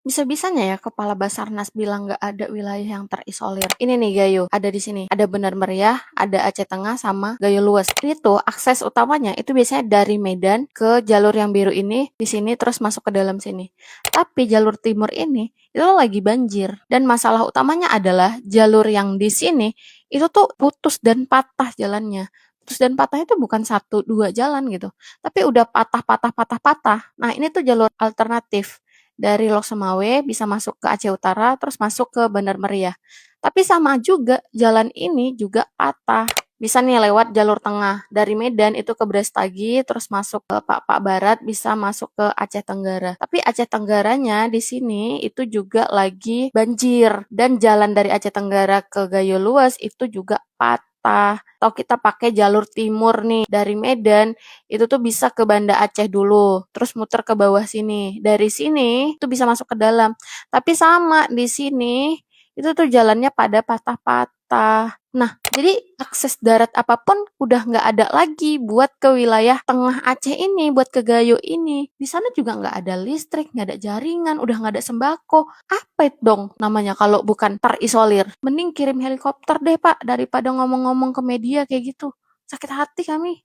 Bisa-bisanya ya kepala Basarnas bilang nggak ada wilayah yang terisolir. Ini nih Gayo, ada di sini. Ada Benar Meriah, ada Aceh Tengah, sama Gayo Luas. Ini tuh akses utamanya itu biasanya dari Medan ke jalur yang biru ini, di sini terus masuk ke dalam sini. Tapi jalur timur ini itu lagi banjir. Dan masalah utamanya adalah jalur yang di sini itu tuh putus dan patah jalannya. Putus dan patah itu bukan satu dua jalan gitu, tapi udah patah patah patah patah. Nah ini tuh jalur alternatif dari Lok Sumawe bisa masuk ke Aceh Utara, terus masuk ke Bandar Meriah. Tapi sama juga, jalan ini juga patah. Bisa nih lewat jalur tengah. Dari Medan itu ke Brastagi, terus masuk ke Pak Barat, bisa masuk ke Aceh Tenggara. Tapi Aceh Tenggaranya di sini itu juga lagi banjir. Dan jalan dari Aceh Tenggara ke Gayo Luas itu juga patah. Atau kita pakai jalur timur nih dari Medan itu tuh bisa ke Banda Aceh dulu, terus muter ke bawah sini. Dari sini tuh bisa masuk ke dalam. Tapi sama di sini itu tuh jalannya pada patah-patah. Nah, jadi akses darat apapun udah nggak ada lagi buat ke wilayah tengah Aceh ini, buat ke Gayo ini. Di sana juga nggak ada listrik, nggak ada jaringan, udah nggak ada sembako. Apa itu dong namanya kalau bukan terisolir? Mending kirim helikopter deh Pak, daripada ngomong-ngomong ke media kayak gitu. Sakit hati kami.